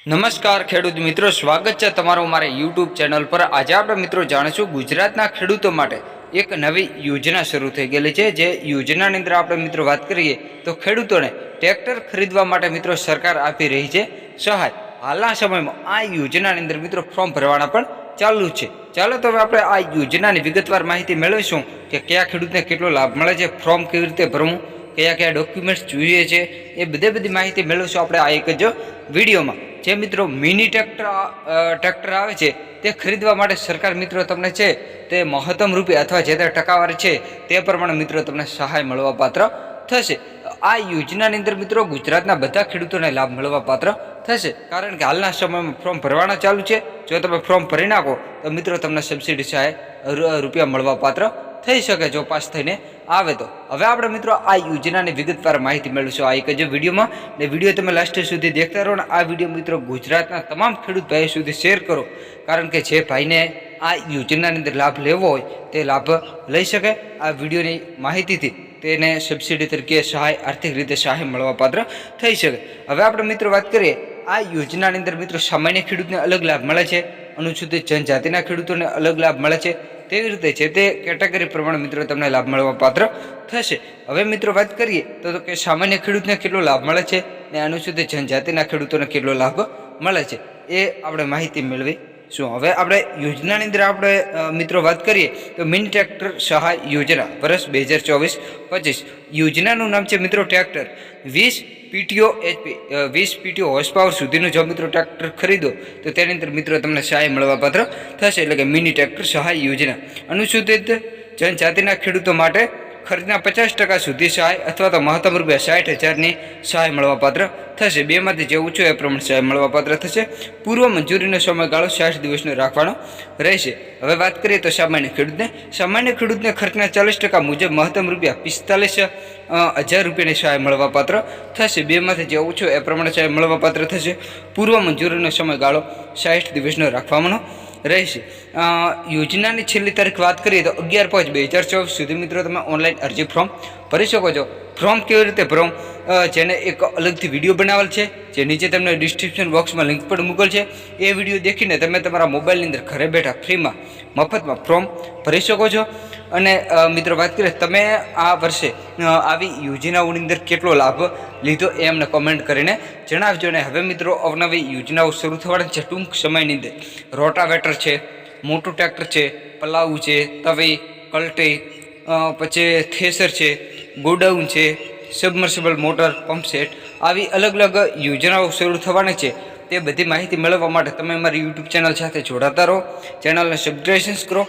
નમસ્કાર ખેડૂત મિત્રો, સ્વાગત છે તમારું મારા યુટ્યુબ ચેનલ પર। આજે આપણે મિત્રો જાણીશું ગુજરાતના ખેડૂતો માટે એક નવી યોજના શરૂ થઈ ગયેલી છે। જે યોજનાની અંદર આપણે મિત્રો વાત કરીએ તો ખેડૂતોને ટ્રેક્ટર ખરીદવા માટે મિત્રો સરકાર આપી રહી છે સહાય। હાલના સમયમાં આ યોજનાની અંદર મિત્રો ફોર્મ ભરવાના પણ ચાલુ છે। ચાલો તો હવે આપણે આ યોજનાની વિગતવાર માહિતી મેળવીશું કે કયા ખેડૂતને કેટલો લાભ મળે છે, ફોર્મ કેવી રીતે ભરવું, કયા કયા ડોક્યુમેન્ટ્સ જોઈએ છે, એ બધી માહિતી મેળવીશું આપણે આ એક જ વિડીયોમાં। જે મિત્રો મિની ટ્રેક્ટર આવે છે તે ખરીદવા માટે સરકાર મિત્રો તમને છે તે મહત્તમ રૂપિયા અથવા જે તે ટકાવારી છે તે પ્રમાણે મિત્રો તમને સહાય મળવા પાત્ર થશે। આ યોજનાની અંદર મિત્રો ગુજરાતના બધા ખેડૂતોને લાભ મળવા પાત્ર થશે, કારણ કે હાલના સમયમાં ફોર્મ ભરવાના ચાલુ છે। જો તમે ફોર્મ ભરી નાખો તો મિત્રો તમને સબસિડી સહાય રૂપિયા મળવા પાત્ર થઈ શકે જો પાસ થઈને આવે તો। હવે આપણે મિત્રો આ યોજનાની વિગતવાર માહિતી મેળવીશું આ એક જ વિડીયોમાં, ને વિડીયો તમે લાસ્ટ સુધી દેખતા રહો। ને આ વિડીયો મિત્રો ગુજરાતના તમામ ખેડૂત ભાઈઓ સુધી શેર કરો, કારણ કે જે ભાઈને આ યોજનાની અંદર લાભ લેવો હોય તે લાભ લઈ શકે। આ વિડીયોની માહિતીથી તેને સબસિડી તરીકે સહાય, આર્થિક રીતે સહાય મળવા પાત્ર થઈ શકે। હવે આપણે મિત્રો વાત કરીએ આ યોજનાની અંદર મિત્રો સામાન્ય ખેડૂતને અલગ લાભ મળે છે, અનુસૂચિત જનજાતિના ખેડૂતોને અલગ લાભ મળે છે, તેવી રીતે છે તે કેટેગરી પ્રમાણે મિત્રો તમને લાભ મળવા પાત્ર થશે। હવે મિત્રો વાત કરીએ તો કે સામાન્ય ખેડૂતને કેટલો લાભ મળે છે ને અનુસૂચિત જનજાતિના ખેડૂતોને કેટલો લાભ મળે છે એ આપણે માહિતી મેળવીશું। હવે આપણે યોજનાની અંદર આપણે મિત્રો વાત કરીએ તો મિની ટ્રેક્ટર સહાય યોજના વર્ષ 2024-25 યોજનાનું નામ છે મિત્રો tractor 20 PTO HP 20 PTO horse power સુધીનું જો મિત્રો ટ્રેક્ટર ખરીદો તો તેની અંદર મિત્રો તમને સહાય મળવા પાત્ર થશે, એટલે કે મિની ટ્રેક્ટર સહાય યોજના। અનુસૂચિત જનજાતિના ખેડૂતો માટે ખર્ચના 50% સુધી સહાય અથવા તો મહત્તમ રૂપિયા 60,000ની સહાય મળવા પાત્ર થશે। બેમાંથી જે ઊંચો એ પ્રમાણે સહાય મળવા પાત્ર થશે। પૂર્વ મંજૂરીનો સમયગાળો 60 દિવસનો રાખવાનો રહેશે। હવે વાત કરીએ તો સામાન્ય ખેડૂતને ખર્ચના 40% મુજબ મહત્તમ રૂપિયા 45,000 રૂપિયાની સહાય મળવા પાત્ર થશે। બેમાંથી જે ઊંચો એ પ્રમાણે સહાય મળવા પાત્ર થશે। પૂર્વ મંજૂરીનો સમયગાળો 60 દિવસનો રાખવાનો રહેશે। યોજનાની છેલ્લી તારીખ વાત કરીએ તો 11/5/2024 સુધી મિત્રો તમે ઓનલાઈન અરજી ફોર્મ ભરી શકો છો। ફોર્મ કેવી રીતે ભરવું જેને એક અલગથી વિડીયો બનાવેલ છે, જે નીચે તમને ડિસ્ક્રિપ્શન બોક્સમાં લિંક પણ મૂકેલ છે। એ વિડીયો દેખીને તમે તમારા મોબાઈલની અંદર ઘરે બેઠા ફ્રીમાં મફતમાં ફોર્મ ભરી શકો છો। અને મિત્રો વાત કરીએ તમે આ વર્ષે આવી યોજનાઓની અંદર કેટલો લાભ લીધો એ અમને કોમેન્ટ કરીને જણાવજો। ને હવે મિત્રો અવનવી યોજનાઓ શરૂ થવાની છે ટૂંક સમયની અંદર। રોટાવેટર છે, મોટું ટ્રેક્ટર છે, પલાઉ છે, તવી, કલ્ટી, પછી થ્રેસર છે, ગોડાઉન છે, સબમર્સિબલ મોટર, પંપ સેટ, આવી અલગ અલગ યોજનાઓ શરૂ થવાની છે। તે બધી માહિતી મેળવવા માટે તમે અમારી યુટ્યુબ ચેનલ સાથે જોડાતા રહો, ચેનલને સબસ્ક્રાઇબ કરો,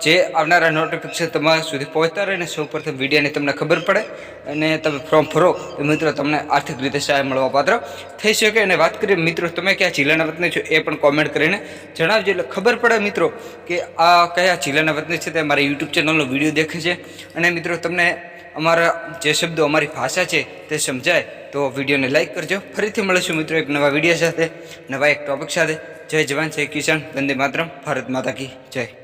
જે આવનારા નોટિફિકેશન તમારા સુધી પહોંચતા રહે ને સૌપ્રથમ વિડીયોની તમને ખબર પડે અને તમે ફોર્મ ભરો તો મિત્રો તમને આર્થિક રીતે સહાય મળવા પાત્ર થઈ શકે। અને વાત કરીએ મિત્રો તમે કયા જિલ્લાના વતની છો એ પણ કોમેન્ટ કરીને જણાવજો, એટલે ખબર પડે મિત્રો કે આ કયા જિલ્લાના વતની છે તે અમારી યુટ્યુબ ચેનલનો વિડીયો દેખે છે। અને મિત્રો તમને અમારા જે શબ્દો અમારી ભાષા છે તે સમજાય તો વિડીયોને લાઇક કરજો। ફરીથી મળીશું મિત્રો એક નવા વિડીયો સાથે, નવા એક ટોપિક સાથે। જય જવાન, જય કિસાન, વંદે માતરમ, ભારત માતા કી જય।